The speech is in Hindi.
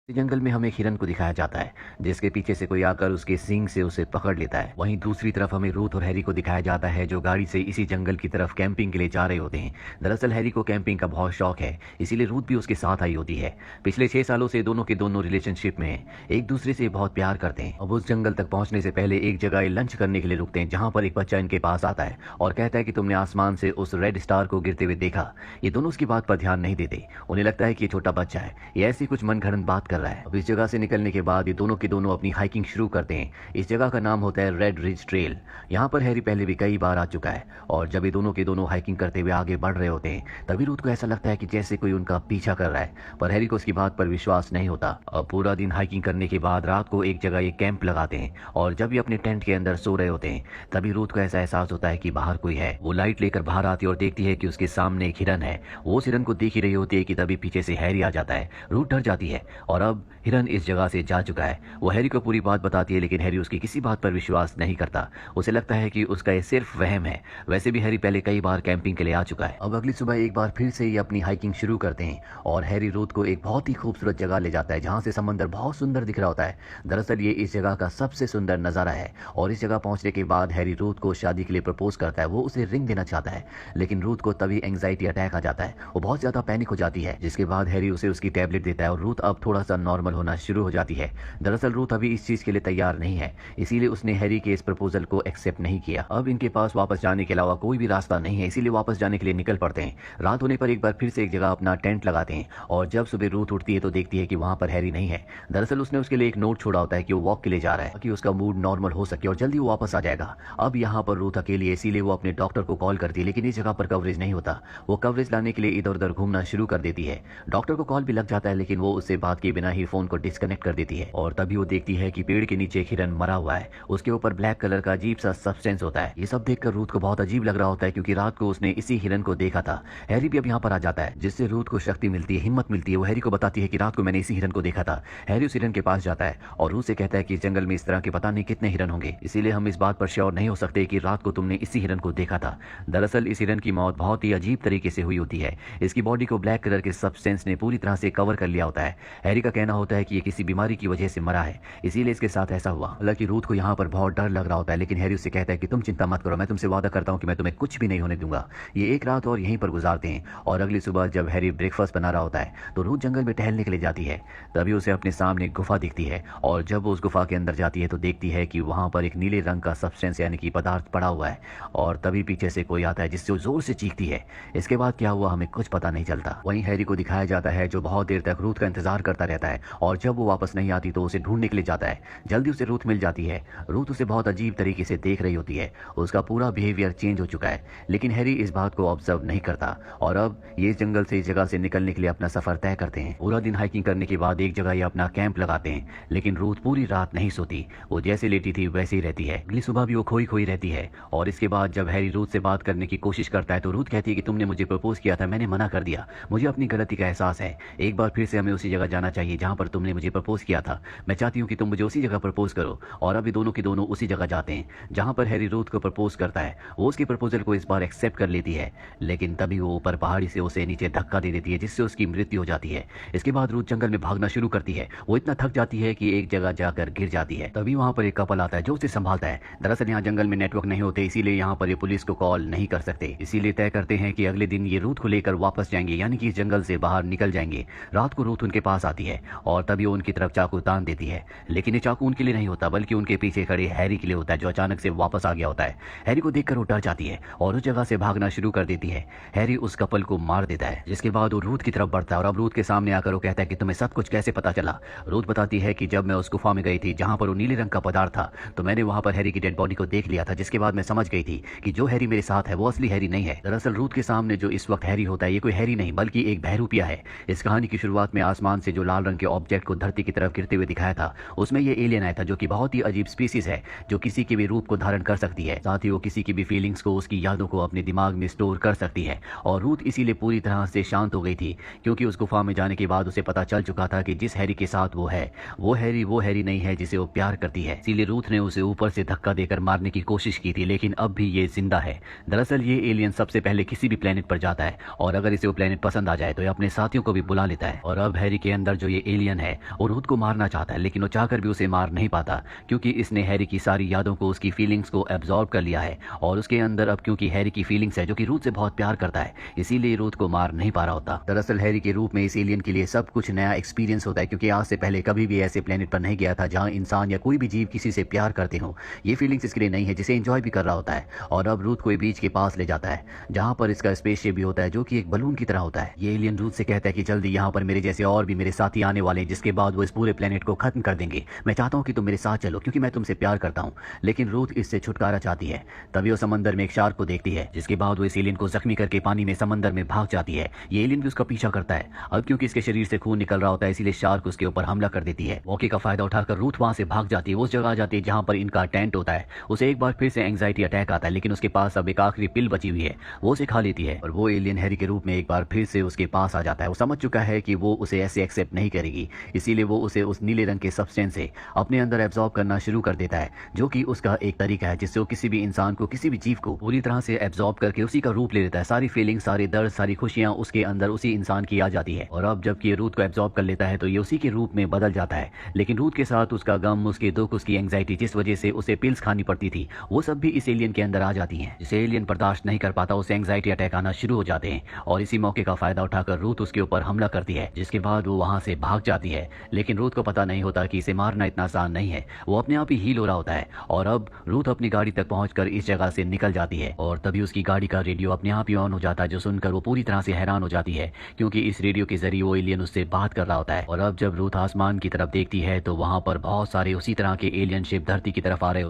जंगल में हमें एक हिरन को दिखाया जाता है जिसके पीछे से कोई आकर उसके सींग से उसे पकड़ लेता है। वहीं दूसरी तरफ हमें रूथ और हैरी को दिखाया जाता है जो गाड़ी से इसी जंगल की तरफ कैंपिंग के लिए जा रहे होते हैं। दरअसल हैरी को कैंपिंग का बहुत शौक है, इसीलिए रूथ भी उसके साथ आई होती है। पिछले 6 सालों से दोनों के दोनों रिलेशनशिप में हैं, एक दूसरे से बहुत प्यार करते हैं। अब उस जंगल तक पहुंचने से पहले एक जगह लंच करने के लिए रुकते हैं जहां पर एक बच्चा इनके पास आता है और कहता है कि तुमने आसमान से उस रेड स्टार को गिरते हुए देखा। ये दोनों उसकी बात पर ध्यान नहीं देते, उन्हें लगता है कि ये छोटा बच्चा है, ये ऐसी कुछ मनगढ़ंत बात कर रहा है। अब इस जगह से निकलने के बाद ये दोनों के दोनों अपनी हाइकिंग शुरू करते हैं। इस जगह का नाम होता है रेड रिज ट्रेल। यहाँ पर हैरी पहले भी कई बार आ चुका है और जब ये दोनों के दोनों हाइकिंग करते हुए आगे बढ़ रहे होते हैं तभी रूथ को ऐसा लगता है कि जैसे कोई उनका पीछा कर रहा है, पर हैरी को उसकी बात पर विश्वास नहीं होता। अब पूरा दिन हाइकिंग करने के बाद रात को एक जगह ये कैंप लगाते हैं और जब ये अपने टेंट के अंदर सो रहे होते हैं तभी रूथ को ऐसा एहसास होता है कि बाहर कोई है। वो लाइट लेकर बाहर आती है और देखती है कि उसके सामने एक हिरन है। वो उस हिरन को देख ही रही होती है कि तभी पीछे से हैरी आ जाता है। रूथ डर जाती है और अब हिरन इस जगह से जा चुका है। वो हैरी को पूरी बात बताती है लेकिन हैरी उसकी किसी बात पर विश्वास नहीं करता। उसे लगता है कि उसका ये सिर्फ वहम है। वैसे भी हैरी पहले कई बार कैंपिंग के लिए आ चुका है। अब अगली सुबह एक बार फिर से ये अपनी हाइकिंग शुरू करते हैं और हैरी रूथ को एक बहुत ही खूबसूरत जगह ले जाता है जहां से समंदर बहुत सुंदर दिख रहा होता है। दरअसल ये इस जगह का सबसे सुंदर नजारा है और इस जगह पहुंचने के बाद हैरी रूथ को शादी के लिए प्रपोज करता है। वो उसे रिंग देना चाहता है लेकिन रूथ को तभी एंग्जाइटी अटैक आ जाता है। वो बहुत ज्यादा पैनिक हो जाती है जिसके बाद हैरी उसे उसकी टैबलेट देता है और रूथ अब थोड़ा सा नॉर्मल होना शुरू हो जाती है। दरअसल रूथ अभी इस चीज के लिए तैयार नहीं है, इसीलिए उसने हैरी के इस प्रपोजल को एक्सेप्ट नहीं किया। अब इनके पास वापस जाने के अलावा कोई भी रास्ता नहीं है, इसीलिए वापस जाने के लिए निकल पड़ते हैं। रात होने पर एक बार फिर से एक जगह अपना टेंट लगाते हैं और जब सुबह रूथ उठती है तो देखती है कि वहां पर हैरी नहीं है। दरअसल उसने उसके लिए एक नोट छोड़ा होता है कि वो वॉक के लिए जा रहा है ताकि उसका मूड नॉर्मल हो सके और जल्दी वो वापस आ जाएगा। अब यहाँ पर रूथ अकेली है, इसीलिए वो अपने डॉक्टर को कॉल करती है लेकिन इस जगह पर कवरेज नहीं होता। वो कवरेज लाने के लिए इधर उधर घूमना शुरू कर देती है। डॉक्टर को कॉल भी लग जाता है लेकिन वो उससे बात किए बिना ही फोन को डिस्कनेक्ट कर देती है और तभी वो देखती है कि पेड़ के नीचे एक हिरन मरा हुआ है। उसके ऊपर ब्लैक कलर का अजीब सा सब्सटेंस होता है। ये सब देखकर रूथ को बहुत अजीब लग रहा होता है क्योंकि रात को उसने इसी हिरन को देखा था। हैरी भी अब यहाँ पर आ जाता है जिससे रूथ को शक्ति मिलती है, हिम्मत मिलती है। वो हैरी को बताती है कि रात को मैंने इसी हिरन को देखा था। हैरी उस हिरन के पास जाता है और रूथ से कहता है कि इस जंगल में इस तरह के पता नहीं कितने हिरन होंगे, इसीलिए हम इस बात पर श्योर नहीं हो सकते कि रात को तुमने इसी हिरन को देखा था। दरअसल इस हिरन की मौत बहुत ही अजीब तरीके से हुई होती है। इसकी बॉडी को ब्लैक कलर के सब्सटेंस ने पूरी तरह से कवर कर लिया होता है। हैरी का कहना होता है कि ये किसी बीमारी की वजह से मरा है, इसीलिए इसके साथ ऐसा हुआ। हालांकि रूथ को यहाँ पर बहुत डर लग रहा होता है लेकिन हैरी उससे कहता है कि तुम चिंता मत करो, मैं तुमसे वादा करता हूँ कि मैं तुम्हें कुछ भी नहीं होने दूंगा। ये एक रात और यहीं पर गुजारते हैं और अगली सुबह जब हैरी ब्रेकफास्ट बना रहा होता है तो रूथ जंगल में टहलने के लिए जाती है। तभी उसे अपने सामने एक गुफा दिखती है और जब वो उस गुफा के अंदर जाती है तो देखती है कि वहां पर एक नीले रंग का सब्सटेंस यानी कि पदार्थ पड़ा हुआ है और तभी पीछे से कोई आता है जिससे वो जोर से चीखती है। इसके बाद क्या हुआ हमें कुछ पता नहीं चलता। वहीं हैरी को दिखाया जाता है जो बहुत देर तक रूथ का इंतजार करता रहता है और जब वो वापस नहीं आती तो उसे ढूंढने के लिए जाता है। जल्दी उसे रूथ मिल जाती है। रूथ उसे बहुत अजीब तरीके से देख रही होती है, उसका पूरा बिहेवियर चेंज हो चुका है लेकिन हैरी इस बात को ऑब्जर्व नहीं करता और अब ये जंगल से इस जगह से निकलने के लिए अपना सफर तय करते हैं। पूरा दिन हाइकिंग करने के बाद एक जगह ये अपना कैंप लगाते हैं लेकिन रूथ पूरी रात नहीं सोती। वो जैसे लेटी थी वैसे ही रहती है। अगली सुबह भी वो खोई खोई रहती है और इसके बाद जब हैरी रूथ से बात करने की कोशिश करता है तो रूथ कहती है कि तुमने मुझे प्रपोज किया था, मैंने मना कर दिया, मुझे अपनी गलती का एहसास है। एक बार फिर से हमें उसी जगह जाना चाहिए जहां पर तुमने मुझे प्रपोज किया था। मैं चाहती हूँ कि तुम मुझे उसी जगह प्रपोज करो। और अभी दोनों के दोनों उसी जगह जाते हैं जहां पर हैरी रूथ को प्रपोज करता है। वो उसके प्रपोजल को इस बार एक्सेप्ट कर लेती है लेकिन तभी वो ऊपर पहाड़ी से उसे नीचे धक्का दे देती है जिससे उसकी मृत्यु हो जाती है। इसके बाद रूथ जंगल में भागना शुरू करती है। वो इतना थक जाती है कि एक जगह जाकर गिर जाती है। तभी वहां पर एक कपल आता है जो उसे संभालता है। दरअसल यहाँ जंगल में नेटवर्क नहीं होते इसीलिए यहाँ पर ये पुलिस को कॉल नहीं कर सकते, इसीलिए तय करते हैं कि अगले दिन ये रूथ को लेकर वापस जाएंगे यानी कि इस जंगल से बाहर निकल जाएंगे। रात को रूथ उनके पास आती है और तभी वो उनकी तरफ चाकू तान देती है लेकिन ये चाकू उनके लिए नहीं होता बल्कि उनके पीछे खड़े हैरी के लिए होता है जो अचानक से वापस आ गया होता है। हैरी को देखकर वो डर जाती है और उस जगह से भागना शुरू कर देती है। हैरी उस कपल को मार देता है जिसके बाद वो रूथ की तरफ बढ़ता है और अब रूथ के सामने आकर वो कहता है कि तुम्हें सब कुछ कैसे पता चला। रूथ बताती है कि जब मैं उस गुफा में गई थी जहां पर वो नीले रंग का पदार्थ था तो मैंने वहां पर हैरी की डेड बॉडी को देख लिया था जिसके बाद मैं समझ गई थी कि जो हैरी मेरे साथ है वो असली हैरी नहीं है। दरअसल रूथ के सामने जो इस वक्त हैरी होता है ये कोई हैरी नहीं बल्कि एक बहरूपिया है। इस कहानी की शुरुआत में आसमान से जो लाल रंग के ऑब्जेक्ट को धरती की तरफ गिरते हुए दिखाया था उसमें ये एलियन आया था जो कि बहुत ही अजीब स्पीसीज है जो किसी के भी रूप को धारण कर सकती है। साथ ही वो किसी की भी फीलिंग्स को, उसकी यादों को अपने दिमाग में स्टोर कर सकती है। और रूथ इसीलिए पूरी तरह से शांत हो गई थी क्योंकि उस गुफा में जाने के बाद उसे पता चल चुका था कि जिस हैरी के साथ वो है वो हैरी नहीं है जिसे वो प्यार करती है। इसीलिए रूथ ने उसे ऊपर से धक्का देकर मारने की कोशिश की थी लेकिन अब भी ये जिंदा है। दरअसल ये एलियन सबसे पहले किसी भी प्लेनेट पर जाता है और अगर इसे वो प्लेनेट पसंद आ जाए तो ये अपने साथियों को भी बुला लेता है। और अब हैरी के अंदर जो ये एलियन है और रूथ को मारना चाहता है, लेकिन वो चाहकर भी उसे मार नहीं पाता क्योंकि इसने हैरी की सारी यादों को, उसकी फीलिंग्स को एब्जॉर्ब कर लिया है और उसके अंदर अब क्योंकि हैरी की फीलिंग्स है जो कि रूथ से बहुत प्यार करता है, इसीलिए रूथ को मार नहीं पा रहा होता। दरअसल हैरी के रूप में इस एलियन के लिए सब कुछ नया एक्सपीरियंस होता है क्योंकि आज से पहले कभी भी ऐसे प्लेनेट पर नहीं गया था जहां इंसान या कोई भी जीव किसी से प्यार करते हो। ये फीलिंग्स इसके लिए नहीं है, जिसे एंजॉय भी कर रहा होता है। और अब रूथ को ये बीच के पास ले जाता है जहां पर इसका स्पेसशिप भी होता है जो कि एक बलून की तरह होता है। ये एलियन रूथ से कहता है कि जल्दी यहाँ पर मेरे जैसे और भी मेरे साथी आने वाले हैं, जिसके बाद वो इस पूरे प्लेनेट को खत्म कर देंगे। मैं चाहता हूँ कि तुम मेरे साथ चलो क्योंकि मैं तुमसे प्यार करता हूँ। लेकिन रूथ इससे छुटकारा चाहती है। तभी वो समंदर में एक शार्क को देखती है, जिसके बाद वो इस एलियन को जख्मी करके पानी में समंदर में भाग जाती है। ये एलियन भी उसका पीछा करता है। अब क्योंकि इसके शरीर से खून निकल रहा होता है, इसीलिए शार्क उसके ऊपर हमला कर देती है। मौके का फायदा उठाकर रूथ वहां से भाग जाती है। वो उस जगह आ जाती है जहां पर इनका टेंट होता है। उसे एक बार फिर से एंग्जाइटी अटैक आता है, लेकिन उसके पास अब एक आखिरी पिल बची हुई है, वो उसे खा लेती है और वो एलियन हैरी के रूप में एक बार फिर से उसके पास आ जाता है। वो समझ चुका है कि वो उसे ऐसे एक्सेप्ट नहीं करेगी, इसीलिए वो उसे उस नीले रंग के सब्सटेंस से अपने अंदर एब्जॉर्ब करना शुरू कर देता है, जो कि उसका एक तरीका है जिससे वो किसी भी इंसान को, किसी भी जीव को पूरी तरह से एब्जॉर्ब करके उसी का रूप ले लेता है। सारी फीलिंग, सारे दर्द, सारी खुशियां उसके अंदर उसी इंसान की आ जाती है। और अब जबकि ये रूथ को एब्जॉर्ब कर लेता है तो ये उसी के रूप में बदल जाता है। लेकिन रूथ के साथ उसका गम, उसके दुख, उसकी एंग्जाइटी, जिस वजह से उसे पिल्स खानी पड़ती थी, वो सब भी इस एलियन के अंदर आ जाती हैं। जिसे एलियन बर्दाश्त नहीं कर पाता, उसे एंग्जाइटी अटैक आना शुरू हो जाते हैं और इसी मौके का फायदा उठाकर रूथ उसके ऊपर हमला करती है, जिसके बाद वो वहां से भाग जाती है। लेकिन रूथ को पता नहीं होता कि इसे मारना इतना आसान नहीं है। वो अपने आप ही हील हो रहा होता है और अब रूथ अपनी गाड़ी तक पहुंचकर इस जगह से निकल जाती है और तभी उसकी गाड़ी का रेडियो अपने आप ही ऑन हो जाता है, जो सुनकर वो पूरी तरह से हैरान हो जाती है क्योंकि इस रेडियो के जरिए वो एलियन उससे बात कर रहा होता है। और अब जब रूथ आसमान की तरफ देखती है तो वहां पर बहुत सारे उसी तरह के एलियन शिप धरती की तरफ आ रहे